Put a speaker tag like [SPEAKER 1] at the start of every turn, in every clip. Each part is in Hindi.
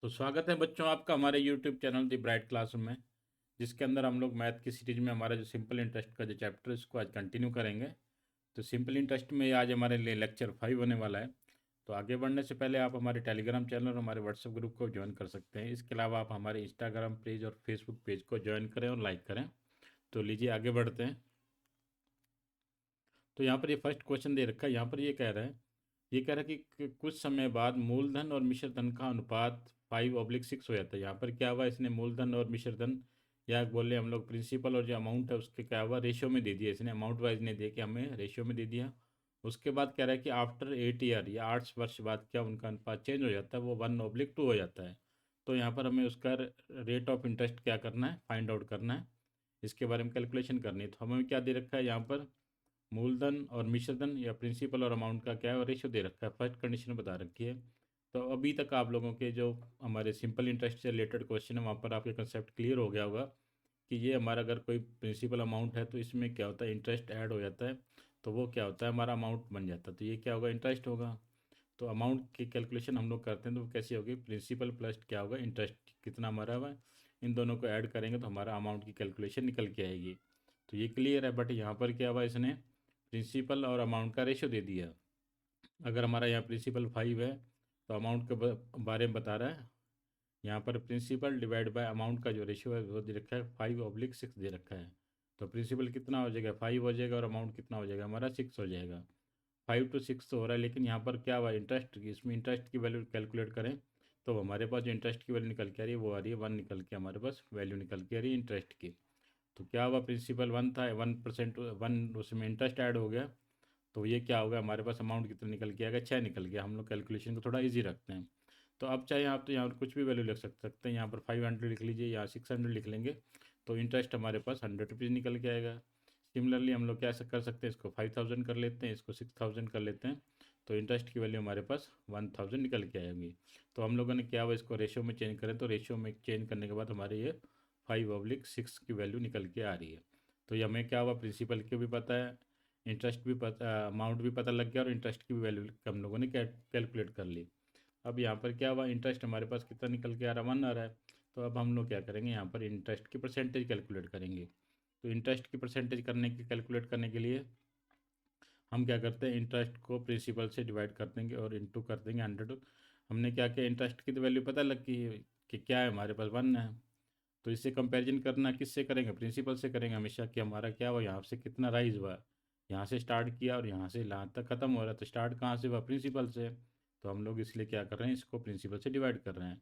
[SPEAKER 1] तो स्वागत है बच्चों आपका हमारे यूट्यूब चैनल दी ब्राइट क्लासरूम में, जिसके अंदर हम लोग मैथ की सीरीज में हमारा जो सिंपल इंटरेस्ट का जो चैप्टर है उसको आज कंटिन्यू करेंगे। तो सिंपल इंटरेस्ट में आज हमारे लिए लेक्चर 5 होने वाला है। तो आगे बढ़ने से पहले आप हमारे टेलीग्राम चैनल और हमारे व्हाट्सएप ग्रुप को ज्वाइन कर सकते हैं। इसके अलावा आप हमारे इंस्टाग्राम पेज और फेसबुक पेज को ज्वाइन करें और लाइक करें। तो लीजिए आगे बढ़ते हैं। तो यहाँ पर ये फर्स्ट क्वेश्चन दे रखा है। यहाँ पर ये कह रहा है कि कुछ समय बाद मूलधन और मिश्र धन का अनुपात 5/6 हो जाता है। यहाँ पर क्या हुआ, इसने मूलधन और मिश्र धन या बोले हम लोग प्रिंसिपल और जो अमाउंट है उसके क्या हुआ, रेशियो में दे दिया। इसने अमाउंट वाइज नहीं दे के हमें रेशियो में दे दिया। उसके बाद कह रहा है कि आफ्टर 8 ईयर या 8 वर्ष बाद क्या उनका अनुपात चेंज हो जाता है, वो 1/2 हो जाता है। तो यहाँ पर हमें उसका रेट ऑफ इंटरेस्ट क्या करना है, फाइंड आउट करना है। इसके बारे में कैलकुलेशन करनी है। तो हमें क्या दे रखा है यहाँ पर, मूलधन और मिश्रधन या प्रिंसिपल और अमाउंट का क्या है रेशियो दे रखा है, फर्स्ट कंडीशन बता रखी है। तो अभी तक आप लोगों के जो हमारे सिंपल इंटरेस्ट से रिलेटेड क्वेश्चन है वहाँ पर आपके कंसेप्ट क्लियर हो गया होगा कि ये हमारा अगर कोई प्रिंसिपल अमाउंट है तो इसमें क्या होता है, इंटरेस्ट ऐड हो जाता है। तो वो क्या होता है, हमारा अमाउंट बन जाता है। तो ये क्या होगा, इंटरेस्ट होगा। तो अमाउंट की कैलकुलेशन हम लोग करते हैं तो वो कैसी होगी, प्रिंसिपल प्लस क्या होगा, इंटरेस्ट कितना हमारा हुआ है, इन दोनों को ऐड करेंगे तो हमारा अमाउंट की कैलकुलेशन निकल के आएगी। तो ये क्लियर है। बट यहाँ पर क्या हुआ, इसने प्रिंसिपल और अमाउंट का रेशो दे दिया। अगर हमारा यहाँ प्रिंसिपल 5 है तो अमाउंट के बारे में बता रहा है। यहाँ पर प्रिंसिपल डिवाइड बाय अमाउंट का जो रेशियो है वो दे रखा है 5/6 दे रखा है। तो प्रिंसिपल कितना हो जाएगा, 5 हो जाएगा और अमाउंट कितना हो जाएगा हमारा 6 हो जाएगा। 5 to 6 तो हो रहा है, लेकिन यहाँ पर क्या हुआ, इंटरेस्ट की, इसमें इंटरेस्ट की वैल्यू कैलकुलेट करें तो हमारे पास जो इंटरेस्ट की वैल्यू निकल के आ रही है वो आ रही है 1 निकल के, हमारे पास वैल्यू निकल के आ रही है इंटरेस्ट की। तो क्या हुआ, प्रिंसिपल 1 था, 1% 1 उसमें इंटरेस्ट ऐड हो गया। तो ये क्या होगा, हमारे पास अमाउंट कितना निकल के आएगा, 6 निकल गया। हम लोग कैलकुलेशन को थोड़ा ईजी रखते हैं। तो अब चाहे आप तो यहाँ पर कुछ भी वैल्यू लिख सकते हैं। यहाँ पर 500 लिख लीजिए या 600 लिख लेंगे तो इंटरेस्ट हमारे पास 100 रुपीज़ निकल के आएगा। सिमिलरली हम लोग क्या कर सकते हैं, इसको 5000 कर लेते हैं, इसको 6000 कर लेते हैं। तो इंटरेस्ट की वैल्यू हमारे पास 1000 निकल के आएगी। तो हम लोगों ने क्या हुआ, इसको रेशियो में चेंज करें तो रेशियो में चेंज करने के बाद हमारे ये 5/6 की वैल्यू निकल के आ रही है। तो ये हमें क्या हुआ, प्रिंसिपल की भी पता है, इंटरेस्ट भी पता, अमाउंट भी पता लग गया और इंटरेस्ट की भी वैल्यू हम लोगों ने कैलकुलेट कर ली। अब यहाँ पर क्या हुआ, इंटरेस्ट हमारे पास कितना निकल के आ रहा है, 1 आ रहा है। तो अब हम लोग क्या करेंगे, यहाँ पर इंटरेस्ट की परसेंटेज कैलकुलेट करेंगे। तो इंटरेस्ट की परसेंटेज कैलकुलेट करने के लिए हम क्या करते हैं, इंटरेस्ट को प्रिंसिपल से डिवाइड कर देंगे और इंटू कर देंगे 100। हमने क्या किया, इंटरेस्ट की तो वैल्यू पता लग गई है कि क्या है, हमारे पास 1 है। तो इससे कंपैरिजन करना किससे करेंगे, प्रिंसिपल से करेंगे हमेशा, कि हमारा क्या हुआ, यहाँ से कितना राइज हुआ। यहाँ से स्टार्ट किया और यहाँ से यहाँ तक ख़त्म हो रहा है, तो स्टार्ट कहाँ से हुआ, प्रिंसिपल से। तो हम लोग इसलिए क्या कर रहे हैं, इसको प्रिंसिपल से डिवाइड कर रहे हैं।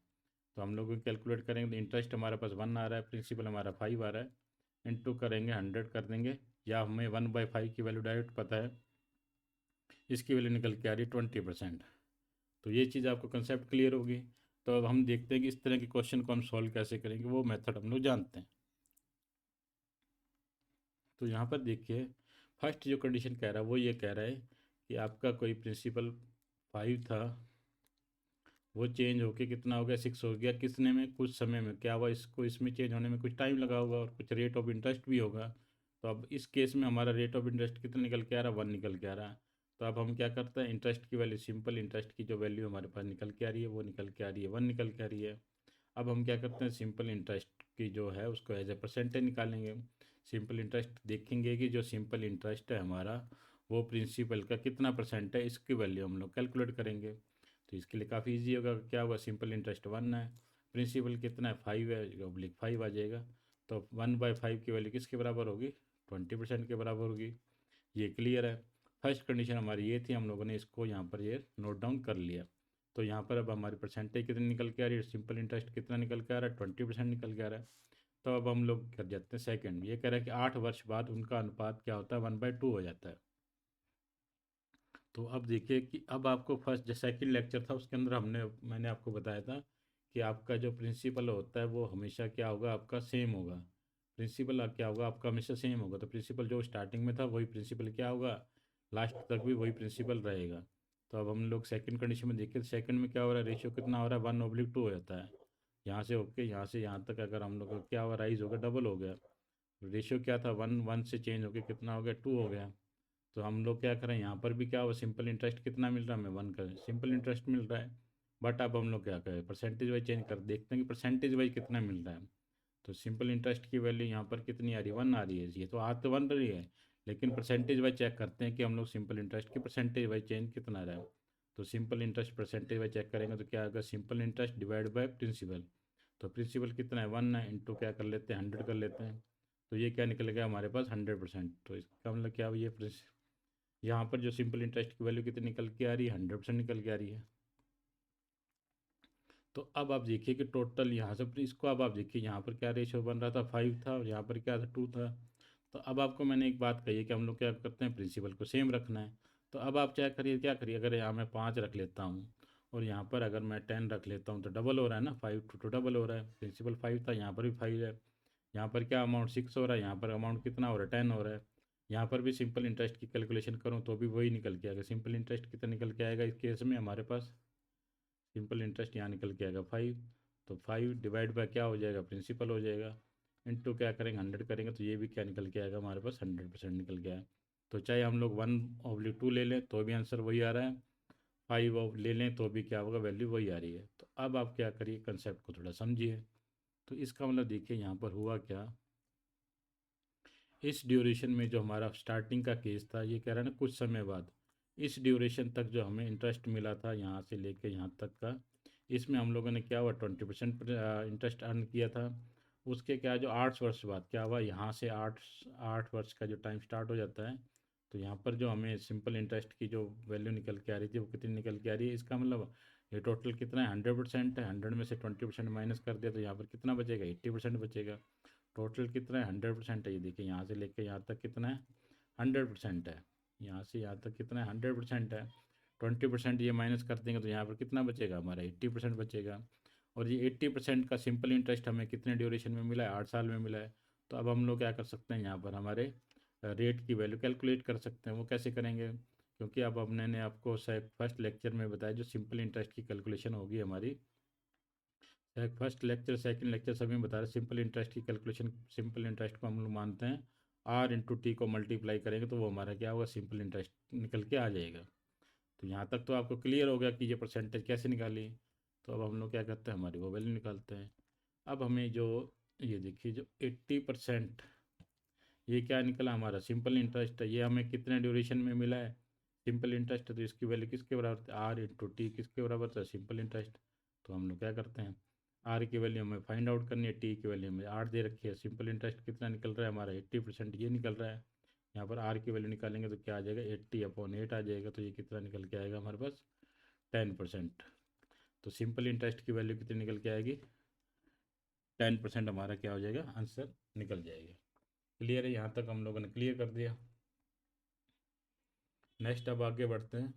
[SPEAKER 1] तो हम लोग कैलकुलेट करेंगे तो इंटरेस्ट हमारे पास 1 आ रहा है, प्रिंसिपल हमारा 5 आ रहा है। इंटू करेंगे 100 कर देंगे, या हमें 1/5 की वैल्यू डायरेक्ट पता है, इसकी वैल्यू निकल के आ रही है 20%। तो ये चीज़ आपको कंसेप्ट क्लियर होगी। तो अब हम देखते हैं कि इस तरह के क्वेश्चन को हम सॉल्व कैसे करेंगे, वो मेथड हम लोग जानते हैं। तो यहाँ पर देखिए, फर्स्ट जो कंडीशन कह रहा है वो ये कह रहा है कि आपका कोई प्रिंसिपल 5 था, वो चेंज होके कितना हो गया, 6 हो गया। कितने में, कुछ समय में। क्या हुआ, इसको इसमें चेंज होने में कुछ टाइम लगा होगा और कुछ रेट ऑफ इंटरेस्ट भी होगा। तो अब इस केस में हमारा रेट ऑफ इंटरेस्ट कितना निकल के आ रहा है, 1 निकल के आ रहा है। तो अब हम क्या करते हैं, इंटरेस्ट की वैल्यू, सिंपल इंटरेस्ट की जो वैल्यू हमारे पास निकल के आ रही है वो निकल के आ रही है 1 निकल के आ रही है। अब हम क्या करते हैं, सिंपल इंटरेस्ट की जो है उसको एज ए परसेंटेज निकालेंगे। सिंपल इंटरेस्ट देखेंगे कि जो सिंपल इंटरेस्ट है हमारा वो प्रिंसिपल का कितना परसेंट है, इसकी वैल्यू हम लोग कैलकुलेट करेंगे। तो इसके लिए काफ़ी इजी होगा। क्या होगा, सिंपल इंटरेस्ट 1 है, प्रिंसिपल कितना है, 5 है, ऑब्लिक 5 आ जाएगा। तो 1/5 की वैल्यू किसके बराबर होगी, 20% के बराबर होगी। ये क्लियर है। फर्स्ट कंडीशन हमारी ये थी, हम लोगों ने इसको यहाँ पर ये नोट डाउन कर लिया। तो यहाँ पर अब हमारी परसेंटेज कितनी निकल के आ रही है, सिंपल इंटरेस्ट कितना निकल के आ रहा है, 20% निकल के आ रहा है। तो अब हम लोग कर जाते हैं सेकंड। ये कह रहा है कि 8 वर्ष बाद उनका अनुपात क्या होता है, 1/2 हो जाता है। तो अब देखिए कि अब आपको फर्स्ट जो सेकंड लेक्चर था उसके अंदर मैंने आपको बताया था कि आपका जो प्रिंसिपल होता है वो हमेशा क्या होगा, आपका सेम होगा। प्रिंसिपल क्या होगा, आपका हमेशा सेम होगा। तो प्रिंसिपल जो स्टार्टिंग में था वही प्रिंसिपल क्या होगा, लास्ट तक भी वही प्रिंसिपल रहेगा। तो अब हम लोग सेकंड कंडीशन में देखिए, सेकंड में क्या हो रहा है, रेशियो कितना हो रहा है, 1/2 हो जाता है। यहाँ से होके यहाँ से यहाँ तक अगर हम लोग का क्या हुआ, राइज हो गया, डबल हो गया। रेशियो क्या था, 1 1 से चेंज होके कितना हो गया, 2 हो गया। तो हम लोग क्या करें, यहाँ पर भी क्या हुआ, सिंपल इंटरेस्ट कितना मिल रहा है हमें, 1 का सिंपल इंटरेस्ट मिल रहा है। बट अब हम लोग क्या करें, परसेंटेज वाइज चेंज कर देखते हैं कि परसेंटेज वाइज कितना मिल रहा है। तो सिंपल इंटरेस्ट की वैल्यू यहाँ पर कितनी आ रही है, 1 आ रही है। ये तो आ तो 1 रही है, लेकिन परसेंटेज वाइज चेक करते हैं कि हम लोग सिंपल इंटरेस्ट की परसेंटेज वाइज चेंज कितना रहा है। तो simple interest percentage wise check करेंगे तो क्या आएगा, simple interest divide by principal. तो प्रिंसिपल कितना है, 1 है, इंटू क्या कर लेते हैं, 100 कर लेते हैं। तो ये क्या निकल गया हमारे पास, 100%। तो इसका मतलब क्या हुआ, ये यहाँ पर जो सिंपल इंटरेस्ट की वैल्यू कितनी निकल के आ रही है, 100% निकल के आ रही है। तो अब आप देखिए कि टोटल यहाँ से इसको अब आप देखिए यहाँ पर क्या रेशियो बन रहा था, 5 था, और यहाँ पर क्या था, 2 था। तो अब आपको मैंने एक बात कही है कि हम लोग क्या करते हैं, प्रिंसिपल को सेम रखना है। तो अब आप क्या करिए, अगर यहाँ मैं 5 रख लेता हूँ और यहाँ पर अगर मैं 10 रख लेता हूँ तो डबल हो रहा है ना, 5 to डबल हो रहा है। प्रिंसिपल 5 था, यहाँ पर भी 5 है। यहाँ पर क्या अमाउंट 6 हो रहा है, यहाँ पर अमाउंट कितना हो रहा है, 10 हो रहा है। यहाँ पर भी सिंपल इंटरेस्ट की कैलकुलेशन करूँ तो भी वही निकल के आएगा। सिंपल इंटरेस्ट कितना निकल के आएगा इस केस में हमारे पास, सिंपल इंटरेस्ट यहाँ निकल के आएगा 5। तो 5 डिवाइड बाय क्या हो जाएगा, प्रिंसिपल हो जाएगा, इंटू क्या करेंगे, 100 करेंगे, तो ये भी क्या निकल के आएगा हमारे पास, 100% निकल के आया। तो चाहे हम लोग 1/2 ले लें तो भी आंसर वही आ रहा है, 5 ऑफ ले लें तो भी क्या होगा, वैल्यू वही आ रही है। तो अब आप क्या करिए, कंसेप्ट को थोड़ा समझिए। तो इसका मतलब देखिए यहाँ पर हुआ क्या, इस ड्यूरेशन में जो हमारा स्टार्टिंग का केस था, ये कह रहा है ना कुछ समय बाद, इस ड्यूरेशन तक जो हमें इंटरेस्ट मिला था यहाँ से लेके यहाँ तक का, इसमें हम लोगों ने क्या हुआ, 20% इंटरेस्ट अर्न किया था। उसके क्या जो 8 वर्ष बाद क्या हुआ, यहाँ से 8 वर्ष का जो टाइम स्टार्ट हो जाता है, तो यहाँ पर जो हमें सिंपल इंटरेस्ट की जो वैल्यू निकल के आ रही थी वो कितनी निकल के आ रही है, इसका मतलब ये टोटल कितना है, 100% है। 100 में से 20% माइनस कर दिया तो यहाँ पर कितना बचेगा, 80% बचेगा। टोटल कितना है, 100% है। ये देखिए यहाँ से लेके यहाँ तक कितना है, 100% है। यहाँ से यहाँ तक कितना है, 100% है। 20% ये माइनस कर देंगे तो यहाँ पर कितना बचेगा हमारा, 80% बचेगा। और ये 80% का सिंपल इंटरेस्ट हमें कितने ड्यूरेशन में मिला है, 8 साल में मिला है। तो अब हम लोग क्या कर सकते हैं, यहाँ पर हमारे रेट की वैल्यू कैलकुलेट कर सकते हैं। वो कैसे करेंगे, क्योंकि अब हमने ने आपको शायद फर्स्ट लेक्चर में बताया जो सिंपल इंटरेस्ट की कैलकुलेशन होगी हमारी, फर्स्ट लेक्चर सेकंड लेक्चर सभी में बता रहे सिंपल इंटरेस्ट की कैलकुलेशन। सिंपल इंटरेस्ट को हम लोग मानते हैं R/T को मल्टीप्लाई करेंगे तो वो हमारा क्या होगा, सिंपल इंटरेस्ट निकल के आ जाएगा। तो यहाँ तक तो आपको क्लियर हो गया कि ये परसेंटेज कैसे निकाली। तो अब हम लोग क्या करते हैं, हमारी वो वैल्यू निकालते हैं। अब हमें जो ये देखिए जो 80%, ये क्या निकला हमारा, सिंपल इंटरेस्ट है। ये हमें कितने ड्यूरेशन में मिला है, सिंपल इंटरेस्ट है, तो इसकी वैल्यू किसके बराबर था, R/T किसके बराबर था, सिंपल इंटरेस्ट। तो हम लोग क्या करते हैं, आर की वैल्यू हमें फाइंड आउट करनी है, टी की वैल्यू हमें 8 दे रखी है। सिंपल इंटरेस्ट कितना निकल रहा है हमारा, 80% ये निकल रहा है। यहाँ पर आर की वैल्यू निकालेंगे तो क्या आ जाएगा, 80/8 आ जाएगा। तो ये कितना निकल के आएगा हमारे पास, 10%। तो सिंपल इंटरेस्ट की वैल्यू कितनी निकल के आएगी, 10% हमारा क्या हो जाएगा, आंसर निकल जाएगा। क्लियर है, यहाँ तक हम लोगों ने क्लियर कर दिया। नेक्स्ट अब आगे बढ़ते हैं।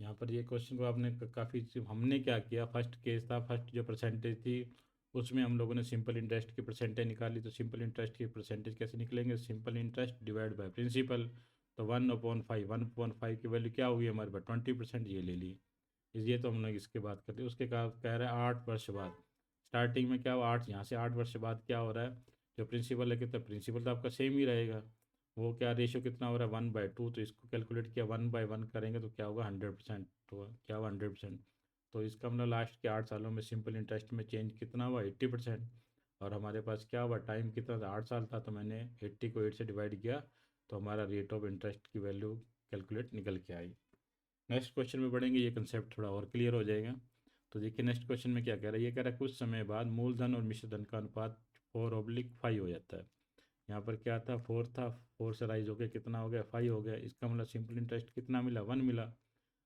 [SPEAKER 1] यहाँ पर ये क्वेश्चन को आपने काफ़ी, हमने क्या किया, फर्स्ट केस था, फर्स्ट जो परसेंटेज थी उसमें हम लोगों ने सिंपल इंटरेस्ट की परसेंटेज निकाली। तो सिंपल इंटरेस्ट की परसेंटेज कैसे निकलेंगे, simple interest divide by principal. तो 1/5, 1/5 की वैल्यू क्या हुई हमारे पास, 20%, ये ले ली। ये तो हम लोग इसके बात करते हैं। उसके कह रहे हैं 8 वर्ष बाद, स्टार्टिंग में क्या हुआ, 8, यहाँ से 8 वर्ष बाद क्या हो रहा है, जो प्रिंसिपल है कितना, प्रिंसिपल तो आपका सेम ही रहेगा। वो क्या रेशियो कितना हो रहा है, 1/2। तो इसको कैलकुलेट किया, 1/1 करेंगे तो क्या होगा, 100%। तो क्या हुआ, 100%। तो इसका मतलब लास्ट के 8 सालों में सिंपल इंटरेस्ट में चेंज कितना हुआ, 80%। और हमारे पास क्या हुआ, टाइम कितना था, 8 साल था। तो मैंने 80 को 8 से डिवाइड किया तो हमारा रेट ऑफ इंटरेस्ट की वैल्यू कैलकुलेट निकल के आई। नेक्स्ट क्वेश्चन में बढ़ेंगे, ये कंसेप्ट थोड़ा और क्लियर हो जाएगा। तो देखिए नेक्स्ट क्वेश्चन में क्या कह रहा है, ये कह रहा है कुछ समय बाद मूलधन और मिश्र धन का अनुपात 4/5 हो जाता है। यहाँ पर क्या था, 4 था, 4 से राइज हो गया, कितना हो गया, 5 हो गया। इसका मतलब सिंपल इंटरेस्ट कितना मिला, 1 मिला।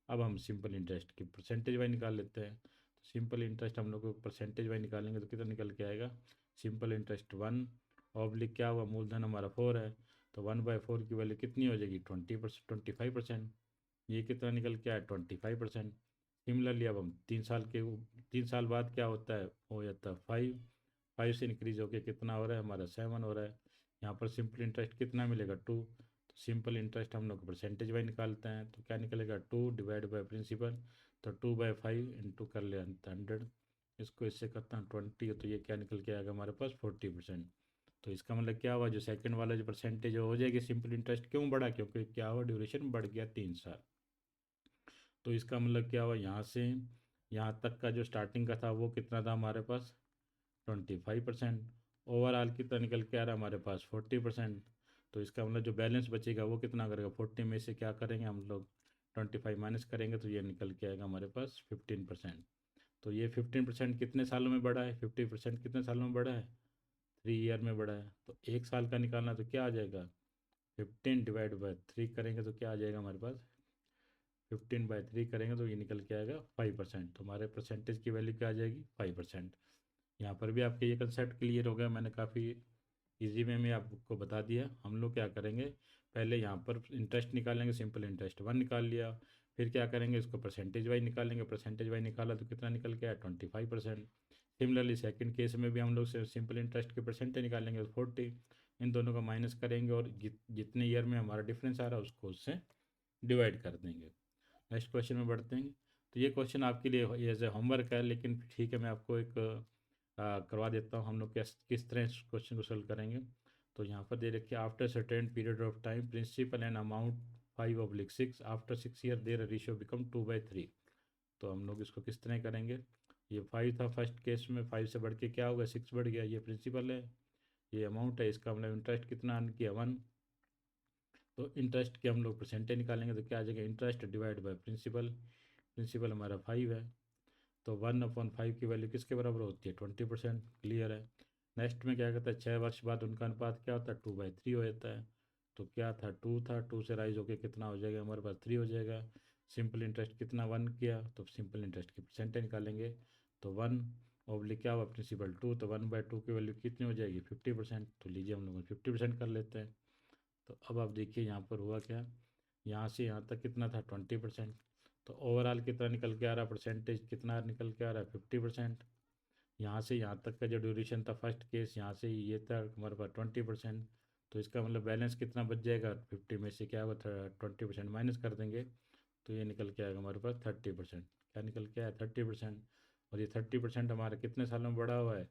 [SPEAKER 1] अब हम सिंपल इंटरेस्ट की परसेंटेज वाइज निकाल लेते हैं। तो सिंपल इंटरेस्ट हम लोग को परसेंटेज वाइज निकालेंगे तो कितना निकल के आएगा, सिंपल इंटरेस्ट 1 क्या हुआ, मूलधन हमारा 4 है। तो 1/4 की वैल्यू कितनी हो जाएगी, 25%। ये कितना निकल के आया, 25%। सिमिलरली अब हम 3 साल बाद क्या होता है, हो जाता है 5। 5 से इंक्रीज होके कितना हो रहा है हमारा, 7 हो रहा है। यहाँ पर सिंपल इंटरेस्ट कितना मिलेगा, 2। तो सिंपल इंटरेस्ट हम लोग परसेंटेज वाइज निकालते हैं तो क्या निकलेगा, 2 डिवाइड बाय प्रिंसिपल। तो 2/5 इंटू कर ले 100, इसको इससे करता हूँ 20, तो ये क्या निकल के आएगा हमारे पास, 40%। तो इसका मतलब क्या हुआ, जो सेकंड वाला जो परसेंटेज हो जाएगी, सिंपल इंटरेस्ट क्यों बढ़ा, क्योंकि क्या हुआ, ड्यूरेशन बढ़ गया 3 साल। तो इसका मतलब क्या हुआ, यहाँ से यहाँ तक का जो स्टार्टिंग का था वो कितना था हमारे पास 25%। ओवरऑल कितना निकल के आ रहा है हमारे पास 40%। तो इसका मतलब जो बैलेंस बचेगा वो कितना करेगा, 40 में से क्या करेंगे हम लोग 25 माइनस करेंगे तो ये निकल के आएगा हमारे पास 15%। तो ये 15% कितने सालों में बढ़ा है, 50% कितने सालों में बढ़ा है, 3 ईयर में बढ़ा है। तो 1 साल का निकालना तो क्या आ जाएगा, 15/3 करेंगे तो क्या आ जाएगा हमारे पास, 15/3 करेंगे तो ये निकल के आएगा 5%। तो हमारे परसेंटेज की वैल्यू क्या आ जाएगी, 5%। यहाँ पर भी आपके ये कंसेप्ट क्लियर हो गया, मैंने काफ़ी इजी वे में आपको बता दिया। हम लोग क्या करेंगे, पहले यहाँ पर इंटरेस्ट निकालेंगे, सिंपल इंटरेस्ट 1 निकाल लिया। फिर क्या करेंगे, इसको परसेंटेज वाइज निकालेंगे, परसेंटेज वाइज निकाला तो कितना निकल के आया 25%। सिमिलरली सेकंड केस में भी हम लोग सिंपल इंटरेस्ट के परसेंटेज निकालेंगे तो 40। इन दोनों का माइनस करेंगे और जितने ईयर में हमारा डिफरेंस आ रहा है उसको उससे डिवाइड कर देंगे। नेक्स्ट क्वेश्चन में बढ़ते हैं। तो ये क्वेश्चन आपके लिए एज ए होमवर्क है, लेकिन ठीक है मैं आपको एक करवा देता हूँ हम लोग किस तरह इस क्वेश्चन को सोल्व करेंगे। तो यहाँ पर दे रखिए, after certain period of time principal and amount 5/6, after 6 year their ratio become 2/3। तो हम लोग इसको किस तरह करेंगे, ये 5 था फर्स्ट केस में, 5 से बढ़ के क्या होगा 6 बढ़ गया, ये प्रिंसिपल है, ये अमाउंट है, इसका मतलब इंटरेस्ट कितना अर्न किया 1। तो इंटरेस्ट के हम लोग परसेंटेज निकालेंगे तो क्या आ जाएगा, interest divide by principal, principal हमारा 5 है। तो 1/5 की वैल्यू किसके बराबर होती है, 20%। क्लियर है। नेक्स्ट में क्या कहता है, 6 वर्ष बाद उनका अनुपात क्या होता है, 2/3 हो जाता है। तो क्या था, 2 था, 2 से राइज होके कितना हो जाएगा हमारे पास 3 हो जाएगा। सिंपल इंटरेस्ट कितना 1 किया, तो सिंपल इंटरेस्ट की परसेंटेज निकालेंगे। तो 1 ओब्लिक क्या हुआ, प्रिंसिपल 2, तो 1/2 की वैल्यू कितनी हो जाएगी 50%। तो लीजिए हम लोग 50% कर लेते हैं। तो अब आप देखिए यहाँ पर हुआ क्या, यहाँ से यहाँ तक कितना था 20%। तो ओवरऑल कितना निकल के आ रहा है, परसेंटेज कितना निकल के आ रहा है 50%। यहाँ से यहाँ तक का जो ड्यूरेशन था फर्स्ट केस, यहाँ से ये था हमारे पास 20%। तो इसका मतलब बैलेंस कितना बच जाएगा, 50 में से क्या होगा 20% माइनस कर देंगे तो ये निकल के आएगा हमारे पास 30%। क्या निकल के आया 30%। और ये 30% हमारे कितने सालों में बढ़ा हुआ है,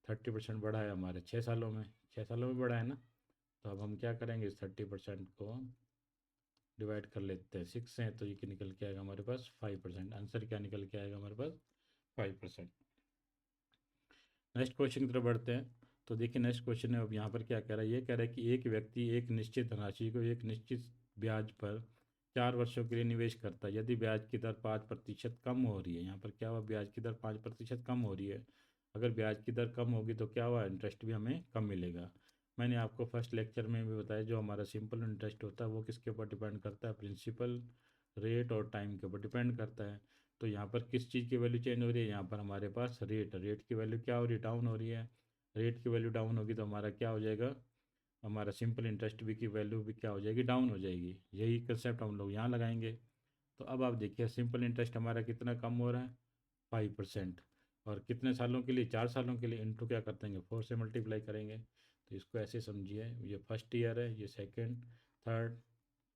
[SPEAKER 1] 30% बढ़ा है हमारे 6 सालों में, 6 सालों में बढ़ा है ना। तो अब हम क्या करेंगे, इस 30% को डिवाइड कर लेते हैं 6 से, तो ये निकल के आएगा हमारे पास 5%। आंसर क्या निकल के आएगा हमारे पास 5%। नेक्स्ट क्वेश्चन की तरफ बढ़ते हैं। तो देखिए नेक्स्ट क्वेश्चन है, अब यहाँ पर क्या कह रहा है, ये कह रहा है कि एक व्यक्ति एक निश्चित धनराशि को एक निश्चित ब्याज पर 4 वर्षों के लिए निवेश करता है। यदि ब्याज की दर 5% कम हो रही है, यहाँ पर क्या हुआ, ब्याज की दर 5% कम हो रही है। अगर ब्याज की दर कम होगी तो क्या हुआ, इंटरेस्ट भी हमें कम मिलेगा। मैंने आपको फर्स्ट लेक्चर में भी बताया, जो हमारा सिंपल इंटरेस्ट होता है वो किसके ऊपर डिपेंड करता है, प्रिंसिपल, रेट और टाइम के ऊपर डिपेंड करता है। तो यहाँ पर किस चीज़ की वैल्यू चेंज हो रही है, यहाँ पर हमारे पास रेट की वैल्यू क्या हो रही है, डाउन हो रही है। रेट की वैल्यू डाउन होगी तो हमारा क्या हो जाएगा, हमारा सिंपल इंटरेस्ट भी की वैल्यू भी क्या हो जाएगी, डाउन हो जाएगी। यही कंसेप्ट हम लोग यहाँ लगाएंगे। तो अब आप देखिए सिंपल इंटरेस्ट हमारा कितना कम हो रहा है, 5%। और कितने सालों के लिए, 4 सालों के लिए, इंटू क्या कर देंगे 4 से मल्टीप्लाई करेंगे। तो इसको ऐसे समझिए, ये फर्स्ट ईयर है, ये सेकेंड, थर्ड,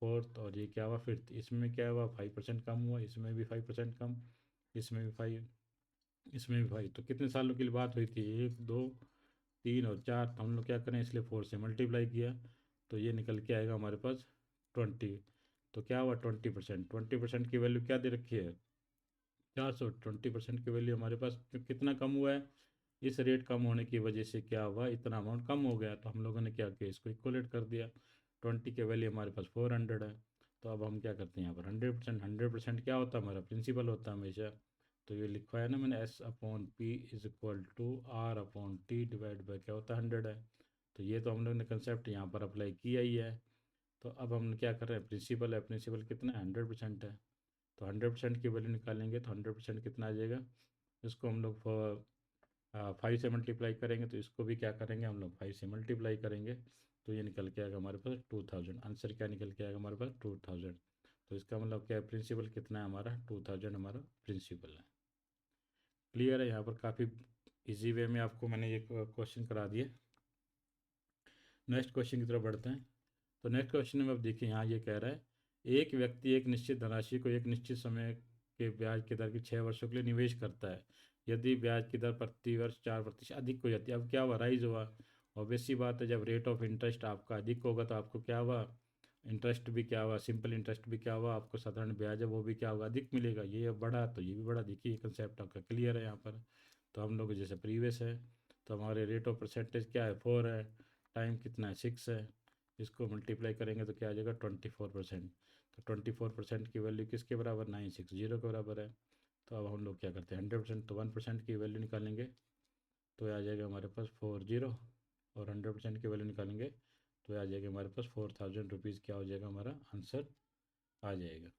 [SPEAKER 1] फोर्थ, और ये क्या हुआ फिफ्थ। इसमें क्या हुआ 5% कम हुआ, इसमें भी 5% कम, इसमें भी 5, इसमें भी 5। तो कितने सालों के लिए बात हुई थी, 1 2 3 और 4। तो हम लोग क्या करें, इसलिए 4 से मल्टीप्लाई किया तो ये निकल के आएगा हमारे पास 20। तो क्या हुआ 20%, 20% की वैल्यू क्या दे रखी है 400। 20% की वैल्यू हमारे पास कितना कम हुआ है, इस रेट कम होने की वजह से क्या हुआ, इतना अमाउंट कम हो गया। तो हम लोगों ने क्या किया, इसको इक्वलेट कर दिया। 20 की वैल्यू हमारे पास 400 है। तो अब हम क्या करते हैं, यहाँ पर 100%, 100% क्या होता है हमारा प्रिंसिपल होता है हमेशा। तो ये लिखवाया ना मैंने, S/P = R/T डिवाइड बाई क्या होता है 100 है। तो ये तो हम लोग ने कंसेप्ट यहाँ पर अप्लाई किया ही है। तो अब हम क्या कर रहे हैं, प्रिंसिपल है, प्रिंसिपल कितना है 100% है। तो 100% की वैल्यू निकालेंगे तो 100% कितना आ जाएगा, इसको हम लोग 5 से मल्टीप्लाई करेंगे तो इसको भी क्या करेंगे हम लोग 5 से मल्टीप्लाई करेंगे। तो ये निकल के आएगा हमारे पास 2000। आंसर क्या निकल के आएगा हमारे पास 2000। तो इसका मतलब क्या है, प्रिंसिपल कितना है हमारा 2000 हमारा प्रिंसिपल है। क्लियर है, यहाँ पर काफ़ी इजी वे में आपको मैंने ये क्वेश्चन करा दिए। नेक्स्ट क्वेश्चन की तरफ बढ़ते हैं। तो नेक्स्ट क्वेश्चन में अब देखिए, यहाँ ये कह रहा है, एक व्यक्ति एक निश्चित धनराशि को एक निश्चित समय के ब्याज की दर की 6 वर्षों के लिए निवेश करता है। यदि ब्याज की दर प्रति वर्ष 4% अधिक हो जाती है, अब क्या हुआ, राइज हुआ। ऑब्वियस सी बात है, जब रेट ऑफ इंटरेस्ट आपका अधिक होगा तो आपको क्या हुआ, इंटरेस्ट भी क्या हुआ, सिंपल इंटरेस्ट भी क्या हुआ, आपको साधारण ब्याज है वो भी क्या होगा, अधिक मिलेगा। ये अब बढ़ा तो ये भी बढ़ा। देखिए कंसेप्ट आपका क्लियर है यहाँ पर। तो हम लोग जैसे प्रीवियस है, तो हमारे रेट ऑफ परसेंटेज क्या है 4 है, टाइम कितना है 6 है, इसको मल्टीप्लाई करेंगे तो क्या आ जाएगा 24%। तो 24% की वैल्यू किसके बराबर, 960 के बराबर है। तो अब हम लोग क्या करते हैं 100%, तो 1% की वैल्यू निकालेंगे तो आ जाएगा हमारे पास 40, और 100% की वैल्यू निकालेंगे तो आ जाएगा हमारे पास 4000 रुपीज़। क्या हो जाएगा हमारा आंसर आ जाएगा।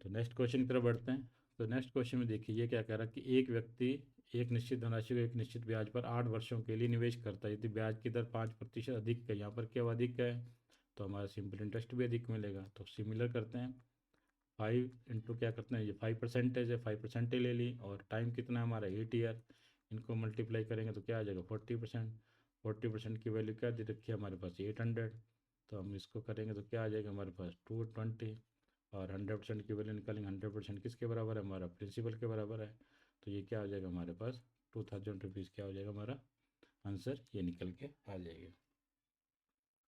[SPEAKER 1] तो नेक्स्ट क्वेश्चन की तरफ बढ़ते हैं। तो नेक्स्ट क्वेश्चन में देखिए ये क्या कह रहा है कि एक व्यक्ति एक निश्चित धनराशि को एक निश्चित ब्याज पर 8 वर्षों के लिए निवेश करता है, यदि ब्याज की दर 5% अधिक है। यहाँ पर क्या हुआ, अधिक है, तो हमारा सिंपल इंटरेस्ट भी अधिक मिलेगा। तो सिमिलर करते हैं, 5 इंटू क्या करते हैं, ये 5% है, 5% ले ली, और टाइम कितना है हमारा 8 ईयर। इनको मल्टीप्लाई करेंगे तो क्या आ जाएगा 40%। 40% की वैल्यू क्या दे रखी है हमारे पास 800। तो हम इसको करेंगे तो क्या आ जाएगा हमारे पास 220, और 100% की वैल्यू निकालेंगे। 100% किसके बराबर है, हमारा प्रिंसिपल के बराबर है। तो ये क्या हो जाएगा हमारे पास 2000 रुपीज़। क्या हो जाएगा हमारा आंसर, ये निकल के आ जाएगा।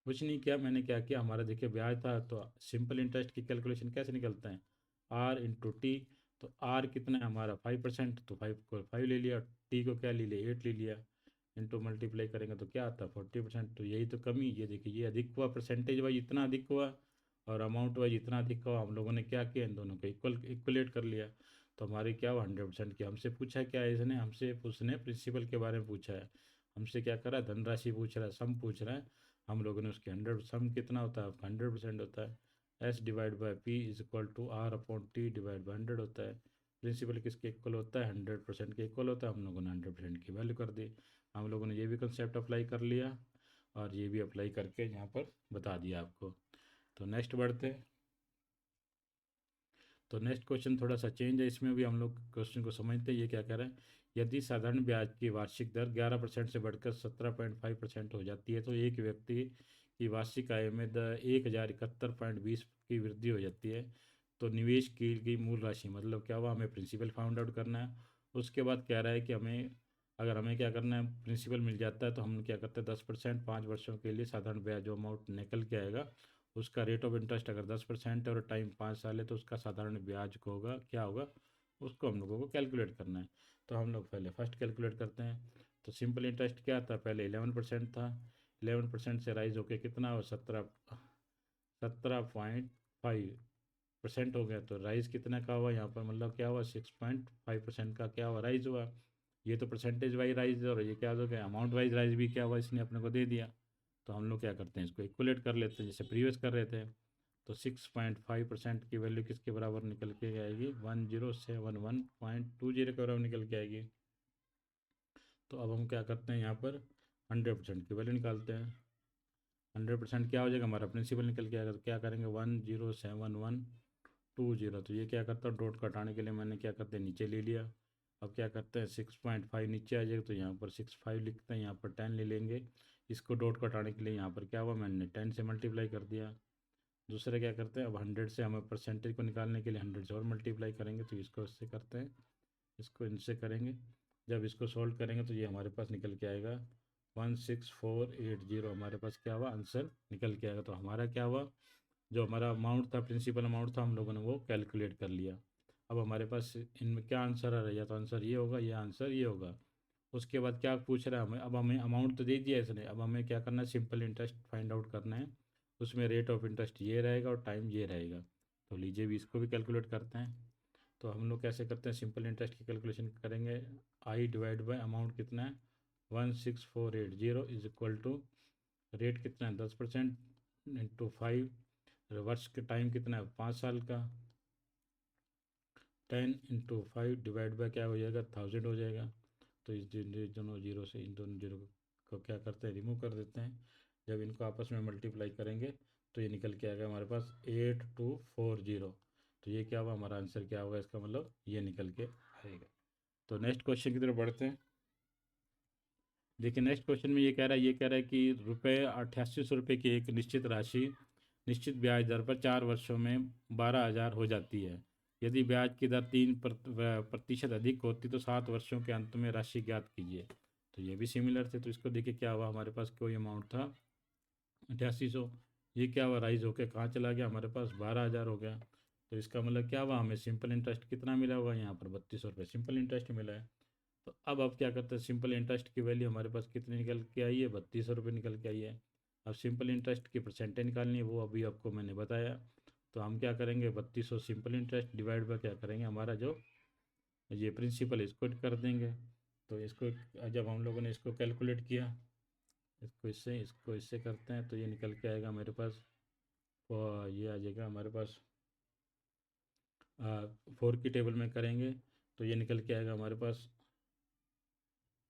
[SPEAKER 1] कुछ नहीं किया मैंने, क्या किया, हमारा देखिए ब्याज था, तो सिंपल इंटरेस्ट की कैलकुलेशन कैसे निकलते हैं, R/T। तो आर कितना है हमारा 5%, तो 5 ले लिया, टी को क्या ले लिया 8 ले लिया, इंटू मल्टीप्लाई करेंगे तो क्या आता है 40%। तो यही तो कमी, ये देखिए ये अधिक हुआ, परसेंटेज वाइज इतना अधिक हुआ और अमाउंट वाइज इतना अधिक हुआ। हम लोगों ने क्या किया, इन दोनों को इक्वलेट कर लिया। तो हमारे क्या हुआ 100% की। हमसे पूछा है क्या है इसने, हमसे उसने प्रिंसिपल के बारे में पूछा है। हमसे क्या करा, धनराशि पूछ रहा है, सम पूछ रहा है। हम लोगों ने उसके 100 सम कितना होता है, 100% होता है। S/P=R/T/100 होता है। प्रिंसिपल किसके इक्वल होता है, 100% के इक्वल होता है। हम लोगों ने 100% की वैल्यू कर दी। हम लोगों ने ये भी कंसेप्ट अप्लाई कर लिया और ये भी अप्लाई करके यहाँ पर बता दिया आपको। तो नेक्स्ट बढ़ते हैं। तो नेक्स्ट क्वेश्चन थोड़ा सा चेंज है, इसमें भी हम लोग क्वेश्चन को समझते हैं। ये क्या कह रहा है, यदि साधारण ब्याज की वार्षिक दर 11% से बढ़कर 17.5% हो जाती है, तो एक व्यक्ति की वार्षिक आय में 1071.20 की वृद्धि हो जाती है। तो निवेश की गई मूल राशि, मतलब क्या हुआ, हमें प्रिंसिपल फाउंड आउट करना है। उसके बाद कह रहा है कि हमें, अगर हमें क्या करना है, प्रिंसिपल मिल जाता है तो हम क्या करते हैं 10% 5 वर्षों के लिए साधारण ब्याज जो अमाउंट निकल के आएगा, उसका रेट ऑफ इंटरेस्ट अगर 10% है और टाइम 5 साल है, तो उसका साधारण ब्याज को होगा क्या होगा, उसको हम लोगों को कैलकुलेट करना है। तो हम लोग पहले फर्स्ट कैलकुलेट करते हैं। तो सिंपल इंटरेस्ट क्या था, पहले 11% था, 11% से राइज होके कितना हो 17.5% हो गया। तो राइज कितना का हुआ यहाँ पर, मतलब क्या हुआ 6.5% का क्या हुआ राइज हुआ। ये तो परसेंटेज वाइज राइज, और ये क्या हो गया अमाउंट वाइज राइज भी क्या हुआ, इसने अपने को दे दिया। तो हम लोग क्या करते हैं, इसको इक्वलेट कर लेते हैं जैसे प्रीवियस कर रहे थे। तो 6.5% की वैल्यू किसके बराबर निकल के आएगी, 1071.20 के बराबर निकल के आएगी। तो अब हम क्या करते हैं यहाँ पर 100% की वैल्यू निकालते हैं। 100% क्या हो जाएगा, हमारा प्रिंसिपल निकल के आएगा। तो क्या करेंगे 1071.20। तो ये क्या करता है, डॉट को हटाने के लिए मैंने क्या करते हैं नीचे ले लिया। अब क्या करते हैं 6.5 नीचे आ जाएगा, तो यहाँ पर 65 लिखते हैं, यहाँ पर 10 ले लेंगे। इसको डॉट को हटाने के लिए यहाँ पर क्या हुआ, मैंने 10 से मल्टीप्लाई कर दिया। दूसरा क्या करते हैं, अब 100 से हमें परसेंटेज को निकालने के लिए 100 से और मल्टीप्लाई करेंगे। तो इसको इससे करते हैं, इसको इनसे करेंगे। जब इसको सॉल्व करेंगे तो ये हमारे पास निकल के आएगा 16480। हमारे पास क्या हुआ आंसर निकल के आएगा। तो हमारा क्या हुआ, जो हमारा अमाउंट था, प्रिंसिपल अमाउंट था, हम लोगों ने वो कैलकुलेट कर लिया। अब हमारे पास इनमें क्या आंसर आ रहा है, या तो आंसर ये होगा या आंसर ये होगा। उसके बाद क्या पूछ रहा है हमें, अब हमें अमाउंट तो दे दिया इसने, अब हमें क्या करना है, सिंपल इंटरेस्ट फाइंड आउट करना है। उसमें रेट ऑफ इंटरेस्ट ये रहेगा और टाइम ये रहेगा। तो लीजिए भी इसको भी कैलकुलेट करते हैं। तो हम लोग कैसे करते हैं, सिंपल इंटरेस्ट की कैलकुलेशन करेंगे। आई डिवाइड बाई अमाउंट कितना है 16480 इज इक्वल टू रेट कितना है 10% इंटू 5, वर्ष के टाइम कितना है 5 साल का, 10 × 5 डिवाइड बाई क्या हो जाएगा 1000 हो जाएगा। तो इस दोनों जीरो से इन दोनों जीरो को क्या करते हैं रिमूव कर देते हैं। जब इनको आपस में मल्टीप्लाई करेंगे तो ये निकल के आएगा हमारे पास 8240। तो ये क्या हुआ, हमारा आंसर क्या होगा, इसका मतलब ये निकल के आएगा। तो नेक्स्ट क्वेश्चन की तरफ बढ़ते हैं। देखिए नेक्स्ट क्वेश्चन में ये कह रहा है कि ₹8800 की एक निश्चित राशि निश्चित ब्याज दर पर 4 वर्षों में 12,000 हो जाती है। यदि ब्याज की दर 3% अधिक होती तो 7 वर्षों के अंत में राशि ज्ञात कीजिए। तो ये भी सिमिलर थे। तो इसको देखिए क्या हुआ, हमारे पास कोई अमाउंट था 8800, ये क्या हुआ, राइज होके कहाँ चला गया, हमारे पास 12,000 हो गया। तो इसका मतलब क्या हुआ, हमें सिंपल इंटरेस्ट कितना मिला हुआ, यहाँ पर 3200 रुपये सिंपल इंटरेस्ट मिला है। तो अब आप क्या करते हैं, सिंपल इंटरेस्ट की वैल्यू हमारे पास कितनी निकल के आई है, 3200 रुपये निकल के आई है। अब सिंपल इंटरेस्ट की परसेंटेज निकालनी है, वो अभी आपको मैंने बताया। तो हम क्या करेंगे, 3200 सिंपल इंटरेस्ट डिवाइड बाय क्या करेंगे, हमारा जो ये प्रिंसिपल इसको कर देंगे। तो इसको जब हम लोगों ने इसको कैलकुलेट किया, इसको इससे करते हैं, तो ये निकल के आएगा मेरे पास, और ये आ जाएगा हमारे पास 4 की टेबल में करेंगे तो ये निकल के आएगा हमारे पास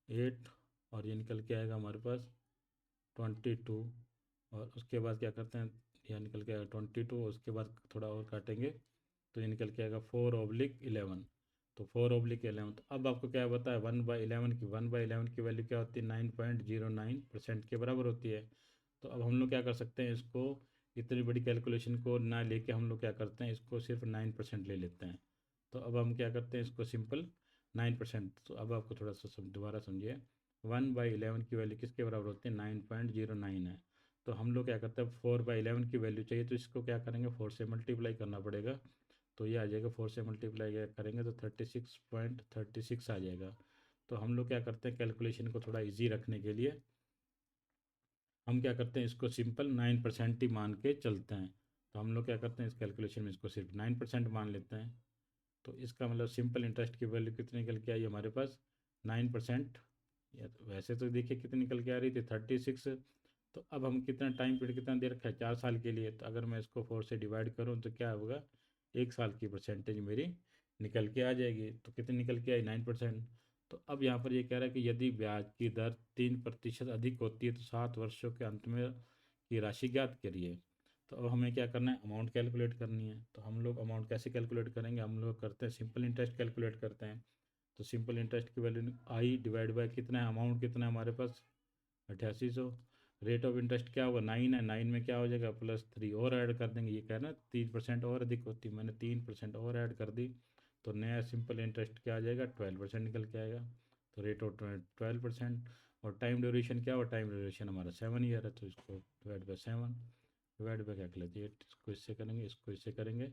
[SPEAKER 1] 8, और ये निकल के आएगा हमारे पास 22। और उसके बाद क्या करते हैं, यह निकल के आएगा 22, उसके बाद थोड़ा और काटेंगे तो ये निकल के आएगा 4/11। तो 4/11, तो अब आपको क्या बताया, 1/11 की वैल्यू क्या होती है, 9.09% के बराबर होती है। तो अब हम लोग क्या कर सकते हैं, इसको इतनी बड़ी कैलकुलेशन को ना लेके हम लोग क्या करते हैं, इसको सिर्फ 9% ले लेते हैं। तो अब हम क्या करते हैं, इसको सिंपल 9%। तो अब आपको थोड़ा सा दोबारा समझिए, 1/11 की वैल्यू किसके बराबर होती है, 9.09 है। तो हम लोग क्या करते हैं, 4/11 की वैल्यू चाहिए, तो इसको क्या करेंगे, 4 से मल्टीप्लाई करना पड़ेगा। तो ये आ जाएगा, 4 से मल्टीप्लाई करेंगे तो 36.36 आ जाएगा। तो हम लोग क्या करते हैं, कैलकुलेशन को थोड़ा ईजी रखने के लिए हम क्या करते हैं, इसको सिंपल 9% ही मान के चलते हैं। तो हम लोग क्या करते हैं, इस कैलकुलेशन में इसको सिर्फ 9% मान लेते हैं। तो इसका मतलब सिंपल इंटरेस्ट की वैल्यू कितनी निकल के आई हमारे पास, 9%। या तो वैसे तो देखिए कितनी निकल के आ रही थी, 36। तो अब हम कितना टाइम पीरियड कितना दे रखा है, 4 साल के लिए। तो अगर मैं इसको 4 से डिवाइड करूँ तो क्या होगा, 1 साल की परसेंटेज मेरी निकल के आ जाएगी। तो कितनी निकल के आई, 9%। तो अब यहाँ पर ये कह रहा है कि यदि ब्याज की दर 3% अधिक होती है तो 7 वर्षों के अंत में की राशि ज्ञात करिए। तो अब हमें क्या करना है, अमाउंट कैलकुलेट करनी है। तो हम लोग अमाउंट कैसे कैलकुलेट करेंगे, हम लोग करते हैं सिंपल इंटरेस्ट कैलकुलेट करते हैं। तो सिंपल इंटरेस्ट की वैल्यू आई डिवाइड बाय कितना है, अमाउंट कितना है हमारे पास, 8800। रेट ऑफ इंटरेस्ट क्या होगा, 9 है, 9 में क्या हो जाएगा, +3 और ऐड कर देंगे। ये कह रहा है 3% और अधिक होती, मैंने 3% और ऐड कर दी। तो नया सिंपल इंटरेस्ट क्या आ जाएगा, 12% निकल के आएगा। तो रेट ऑफ 12%। और टाइम ड्यूरेशन क्या हुआ, टाइम ड्यूरेशन हमारा 7 ईयर है। तो इसको डिवाइड बाय 7, डिवाइड बाय क्या कर लेते हैं, इसको इससे करेंगे, इसको इससे करेंगे।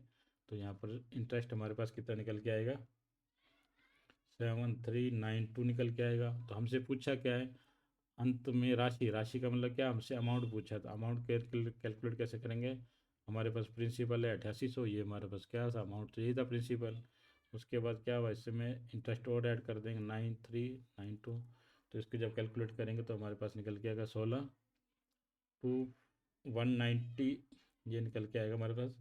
[SPEAKER 1] तो यहाँ पर इंटरेस्ट हमारे पास कितना निकल के आएगा, 7392 निकल के आएगा। तो हमसे पूछा क्या है, अंत में राशि, राशि का मतलब क्या, हमसे अमाउंट पूछा। तो अमाउंट कैलकुलेट कैसे करेंगे, हमारे पास प्रिंसिपल है 8800, ये हमारे पास क्या था, अमाउंट तो यही था प्रिंसिपल। उसके बाद क्या हुआ, इससे में इंटरेस्ट और ऐड कर देंगे, 9392। तो इसको जब कैलकुलेट करेंगे तो हमारे पास निकल के आएगा 16,190। ये निकल के आएगा हमारे पास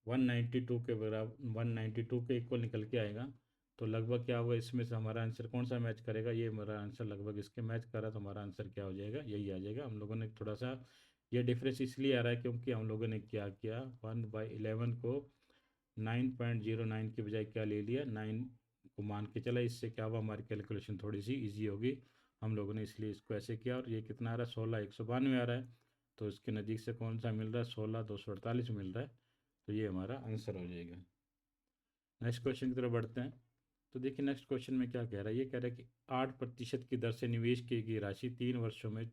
[SPEAKER 1] 192 के बराबर, 192 के इक्वल निकल के आएगा। तो लगभग क्या होगा, इसमें से हमारा आंसर कौन सा मैच करेगा, ये हमारा आंसर लगभग इसके मैच कर रहा है। तो हमारा आंसर क्या हो जाएगा, यही आ जाएगा। हम लोगों ने थोड़ा सा ये डिफरेंस इसलिए आ रहा है क्योंकि हम लोगों ने क्या किया, 1/11 को 9.09 की बजाय क्या ले लिया, 9 को मान के चला। इससे क्या हुआ, हमारी कैलकुलेशन थोड़ी सी ईजी होगी, हम लोगों ने इसलिए इसको ऐसे किया। और ये कितना आ रहा है, 16,192 आ रहा है। तो इसके नज़दीक से कौन सा मिल रहा है, 16,248 मिल रहा है। तो ये हमारा आंसर हो जाएगा। नेक्स्ट क्वेश्चन की तरफ बढ़ते हैं। तो देखिए नेक्स्ट क्वेश्चन में क्या कह रहा है, ये कह रहा है कि 8% की दर से निवेश की गई राशि 3 वर्षों में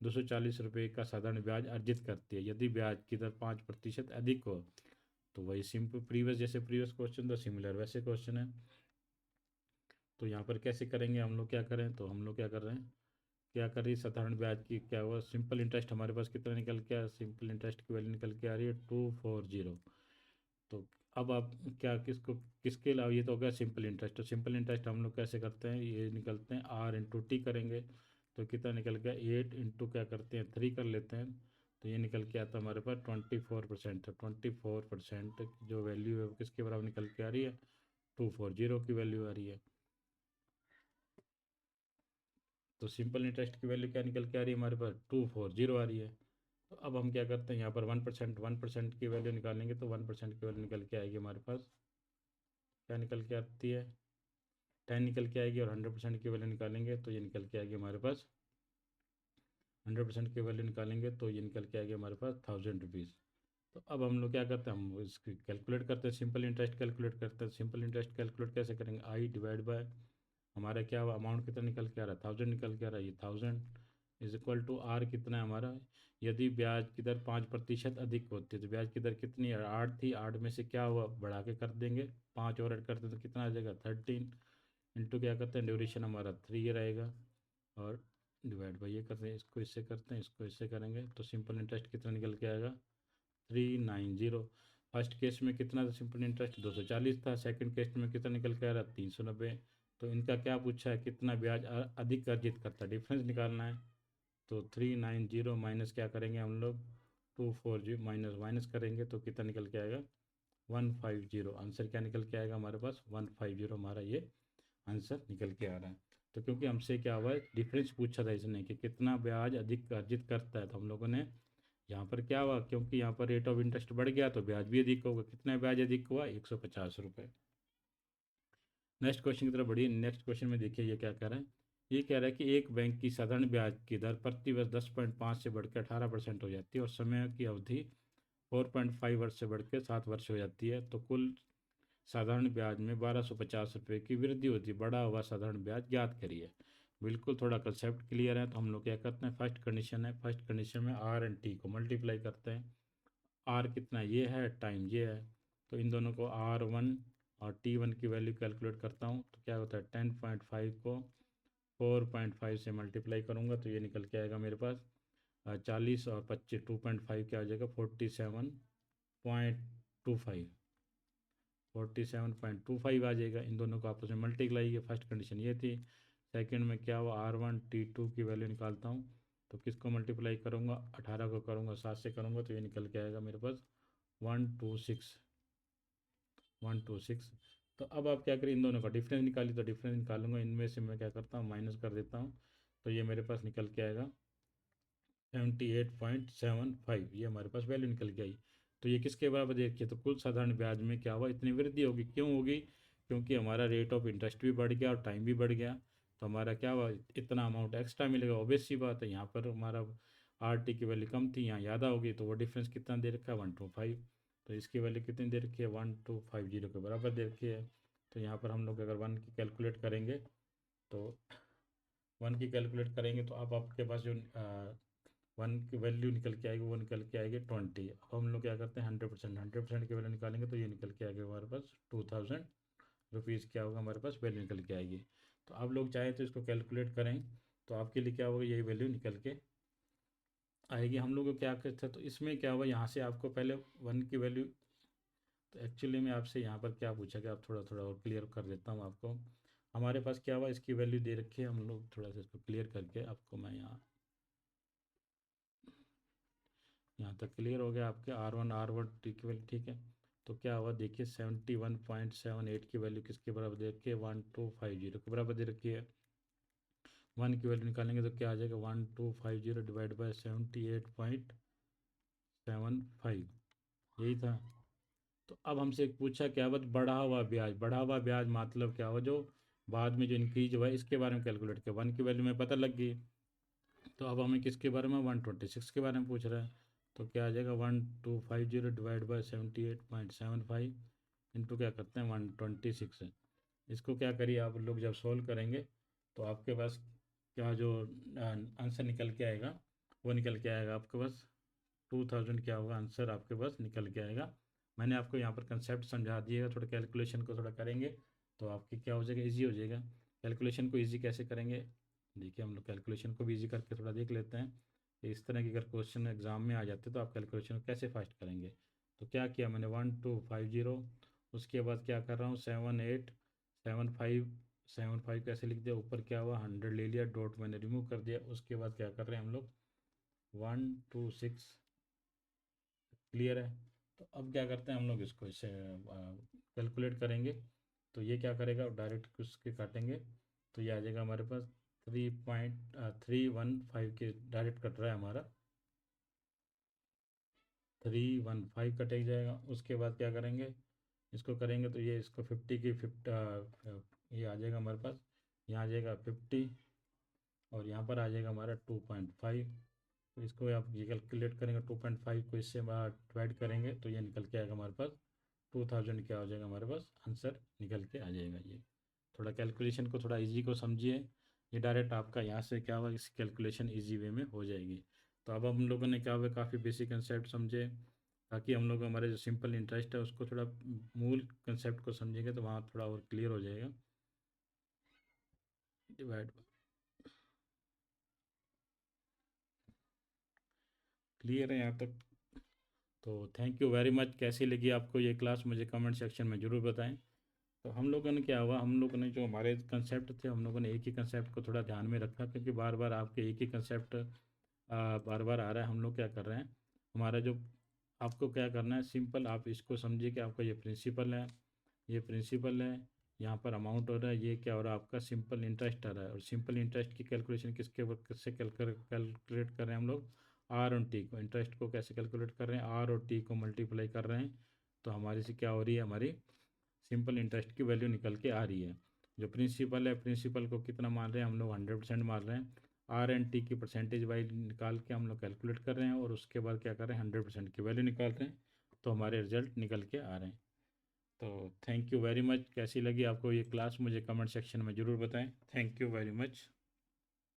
[SPEAKER 1] 240 रुपये का साधारण ब्याज अर्जित करती है, यदि ब्याज की दर 5% अधिक हो। तो वही सिंपल प्रीवियस, जैसे प्रीवियस क्वेश्चन था सिमिलर वैसे क्वेश्चन है। तो यहाँ पर कैसे करेंगे, हम लोग क्या करें, तो हम लोग क्या कर रहे हैं, क्या कर रही है, साधारण ब्याज की क्या हुआ, सिंपल इंटरेस्ट हमारे पास कितना निकल के आया, सिंपल इंटरेस्ट की वैल्यू निकल के आ रही है 240। तो अब आप क्या किसको किसके अलावा, ये तो हो गया सिंपल इंटरेस्ट। तो सिंपल इंटरेस्ट हम लोग कैसे करते हैं, ये निकलते हैं R/T करेंगे। तो कितना निकल गया, 8 इंटू क्या करते हैं, 3 कर लेते हैं। तो ये निकल के आता है हमारे पास 24%। तो 24% जो वैल्यू है वो किसके बराबर निकल के आ रही है, 240 की वैल्यू आ रही है। तो सिंपल इंटरेस्ट की वैल्यू क्या निकल के आ रही है हमारे पास, 240 आ रही है। तो अब हम क्या करते हैं, यहाँ पर 1% की वैल्यू निकालेंगे। तो 1% की वैल्यू निकल के आएगी हमारे पास, क्या निकल के आती है, 10 निकल के आएगी। और 100% की वैल्यू निकालेंगे तो ये निकल के आएगी हमारे पास, 100% की वैल्यू निकालेंगे तो ये निकल के आएगी हमारे पास 1000 रुपीज़। तो अब हम लोग क्या करते हैं, हम इसकी कैलकुलेट करते हैं, सिंपल इंटरेस्ट कैलकुलेट करते हैं। सिंपल इंटरेस्ट कैलकुलेट कैसे करेंगे, आई डिवाइड बाय हमारा क्या हुआ, अमाउंट कितना निकल के आ रहा है, 1000 निकल के आ रहा है, ये 1000। इज इक्वल टू आर कितना है हमारा, यदि ब्याज की दर 5% अधिक होती है तो ब्याज की दर कितनी है, 8 थी, 8 में से क्या हुआ बढ़ा के कर देंगे, 5 और ऐड करते हैं तो कितना आ जाएगा 13, इंटू क्या करते हैं ड्यूरेशन हमारा 3 रहेगा, और डिवाइड बाई ये करते हैं, इसको इससे करते हैं, इसको इससे करेंगे तो सिंपल इंटरेस्ट कितना निकल के आएगा 390। फर्स्ट केस में कितना था सिंपल इंटरेस्ट 240 था, सेकंड केस में कितना निकल के आ रहा 390। तो इनका क्या पूछा है, कितना ब्याज अधिक अर्जित करता है, डिफरेंस निकालना है। तो 390 माइनस क्या करेंगे हम लोग 240, माइनस माइनस करेंगे तो कितना निकल के आएगा 150। आंसर क्या निकल के आएगा हमारे पास 150, हमारा ये आंसर निकल के आ रहा है। तो क्योंकि हमसे क्या हुआ है डिफरेंस पूछा था इसने कि कितना ब्याज अधिक अर्जित करता है, तो हम लोगों ने यहाँ पर क्या हुआ, क्योंकि यहाँ पर रेट ऑफ इंटरेस्ट बढ़ गया तो ब्याज भी अधिक होगा, कितना ब्याज अधिक हुआ 150 रुपये। नेक्स्ट क्वेश्चन की तरफ बढ़िए। नेक्स्ट क्वेश्चन में देखिए ये क्या कह रहा है, ये कह रहा है कि एक बैंक की साधारण ब्याज की दर प्रति वर्ष 10.5 से बढ़कर 18% हो जाती है और समय की अवधि 4.5 वर्ष से बढ़ के 7 वर्ष हो जाती है, तो कुल साधारण ब्याज में 1250 रुपये की वृद्धि होती है, बढ़ा हुआ साधारण ब्याज ज्ञात करिए। बिल्कुल थोड़ा कंसेप्ट क्लियर है, तो हम लोग क्या करते हैं, फर्स्ट कंडीशन है, फर्स्ट कंडीशन में आर एंड टी को मल्टीप्लाई करते हैं। आर कितना ये है टाइम ये है, तो इन दोनों को R1 और T1 की वैल्यू कैलकुलेट करता हूँ तो क्या होता है 10.5 को 4.5 से मल्टीप्लाई करूँगा तो ये निकल के आएगा मेरे पास 40 और 25 2.5 क्या हो जाएगा 47.25, 47.25 आ जाएगा। इन दोनों को आपस में मल्टीप्लाई, ये फर्स्ट कंडीशन ये थी। सेकंड में क्या हुआ R1 T2 की वैल्यू निकालता हूँ तो किसको मल्टीप्लाई करूँगा 18 को करूँगा 7 से करूँगा तो ये निकल के आएगा मेरे पास 126। तो अब आप क्या करें, इन दोनों का डिफरेंस निकालिए, तो डिफरेंस निकालूंगा, इनमें से मैं क्या करता हूँ माइनस कर देता हूँ तो ये मेरे पास निकल के आएगा 78.75, ये हमारे पास वैल्यू निकल के आई। तो ये किसके बराबर देखिए, तो कुल साधारण ब्याज में क्या हुआ इतनी वृद्धि होगी, क्यों होगी, क्योंकि हमारा रेट ऑफ इंटरेस्ट भी बढ़ गया और टाइम भी बढ़ गया, तो हमारा क्या हुआ इतना अमाउंट एक्स्ट्रा मिलेगा। ऑब्वियस सी बात है, यहाँ पर हमारा RT की वैल्यू कम थी, यहाँ ज़्यादा होगी, तो वो डिफरेंस कितना दे रखा है 125, तो इसकी वैल्यू कितनी दे रखी है 1250 के बराबर दे रखी है। तो यहाँ पर हम लोग अगर वन की कैलकुलेट करेंगे तो वन की कैलकुलेट करेंगे तो अब आपके पास जो वन की वैल्यू निकल के आएगी वो निकल के आएगी 20। अब हम लोग क्या करते हैं 100% की वैल्यू निकालेंगे तो ये निकल के आएगा हमारे पास 2000 रुपीज़ क्या होगा हमारे पास वैल्यू निकल के आएगी। तो आप लोग चाहें तो इसको कैलकुलेट करें तो आपके लिए क्या होगा यही वैल्यू निकल के आएगी। हम लोग को क्या करते हैं, तो इसमें क्या हुआ यहाँ से आपको पहले वन की वैल्यू, तो एक्चुअली में आपसे यहाँ पर क्या पूछा गया, आप थोड़ा थोड़ा और क्लियर कर देता हूँ आपको। हमारे पास क्या हुआ इसकी वैल्यू दे रखी है, हम लोग थोड़ा सा इसको क्लियर करके आपको मैं यहाँ तक क्लियर हो गया आपके R1 टी की वैल्यू ठीक है। तो क्या हुआ देखिए 71.78 की वैल्यू किसके बराबर दे रखी है 1250 के बराबर दे रखी है। वन की वैल्यू निकालेंगे तो क्या आ जाएगा 1250 डिवाइड बाई 78.75, यही था। तो अब हमसे एक पूछा क्या बात बढ़ा हुआ ब्याज, बढ़ा हुआ ब्याज मतलब क्या हुआ जो बाद में जो इंक्रीज हुआ है इसके बारे में कैलकुलेट किया, वन की वैल्यू में पता लग गई। तो अब हमें किसके बारे में 126 के बारे में पूछ रहा है, तो क्या आ जाएगा 1250 डिवाइड बाई 78.75 इंटू क्या करते हैं 126 है। इसको क्या करिए आप लोग जब सॉल्व करेंगे तो आपके पास क्या जो आंसर निकल के आएगा वो निकल के आएगा आपके पास 2000 क्या होगा आंसर आपके पास निकल के आएगा। मैंने आपको यहाँ पर कंसेप्ट समझा दिएगा, थोड़ा कैलकुलेशन को थोड़ा करेंगे तो आपकी क्या हो जाएगा ईजी हो जाएगा। कैलकुलेशन को ईजी कैसे करेंगे देखिए, हम लोग कैलकुलेशन को भी ईजी करके थोड़ा देख लेते हैं कि इस तरह के अगर क्वेश्चन एग्जाम में आ जाते तो आप कैलकुलेशन को कैसे फास्ट करेंगे। तो क्या किया मैंने 1250, उसके बाद क्या कर रहा हूँ 7875 कैसे लिख दिया, ऊपर क्या हुआ 100 ले लिया, डॉट मैंने रिमूव कर दिया, उसके बाद क्या कर रहे हैं हम लोग 126, क्लियर है। तो अब क्या करते हैं हम लोग इसको इसे कैलकुलेट करेंगे तो ये क्या करेगा डायरेक्ट उसके काटेंगे तो ये आ जाएगा हमारे पास 3.315 के डायरेक्ट कट रहा है हमारा 315 कटेगा जाएगा। उसके बाद क्या करेंगे इसको करेंगे तो ये इसको 50 की 50 ये आ जाएगा हमारे पास, यहाँ आ जाएगा 50 और यहाँ पर आ जाएगा हमारा 2.5। तो इसको आप ये कैलकुलेट करेंगे 2.5 को इससे डिवाइड करेंगे तो ये निकल के आएगा हमारे पास 2000 क्या हो जाएगा हमारे पास आंसर निकल के आ जाएगा। ये थोड़ा कैलकुलेशन को थोड़ा इजी को समझिए, ये डायरेक्ट आपका यहाँ से क्या होगा, इसकी कैलकुलेशन ईजी वे में हो जाएगी। तो अब हम लोगों ने क्या हुआ, काफ़ी बेसिक कंसेप्ट समझे, ताकि हम लोग हमारे जो सिंपल इंटरेस्ट है उसको थोड़ा मूल कंसेप्ट को समझेंगे तो वहाँ थोड़ा और क्लियर हो जाएगा। डिवाइड, क्लियर है यहाँ तक? तो थैंक यू वेरी मच। कैसी लगी आपको ये क्लास, मुझे कमेंट सेक्शन में ज़रूर बताएं। तो हम लोगों ने क्या हुआ, हम लोगों ने जो हमारे कंसेप्ट थे, हम लोगों ने एक ही कंसेप्ट को थोड़ा ध्यान में रखा, क्योंकि बार बार आपके एक ही कंसेप्ट बार बार आ रहा है। हम लोग क्या कर रहे हैं, हमारा जो, आपको क्या करना है, सिंपल आप इसको समझिए कि आपका ये प्रिंसिपल है, ये प्रिंसिपल है, यहाँ पर अमाउंट हो रहा है, ये क्या हो रहा है, आपका सिंपल इंटरेस्ट आ रहा है। और सिंपल इंटरेस्ट की कैलकुलेशन किससे कैलकुलेट कर रहे हैं हम लोग, आर और टी को। इंटरेस्ट को कैसे कैलकुलेट कर रहे हैं, आर और टी को मल्टीप्लाई कर रहे हैं। तो हमारी से क्या हो रही है, हमारी सिंपल इंटरेस्ट की वैल्यू निकल के आ रही है। जो प्रिंसिपल है, प्रिंसिपल को कितना मान रहे हैं हम लोग, 100% मान रहे हैं। आर एंड टी की परसेंटेज वाइज निकाल के हम लोग कैलकुलेट कर रहे हैं, और उसके बाद क्या कर रहे हैं, 100% की वैल्यू निकाल रहे हैं। तो हमारे रिजल्ट निकल के आ रहे हैं। तो थैंक यू वेरी मच। कैसी लगी आपको ये क्लास, मुझे कमेंट सेक्शन में ज़रूर बताएं। Thank you very much.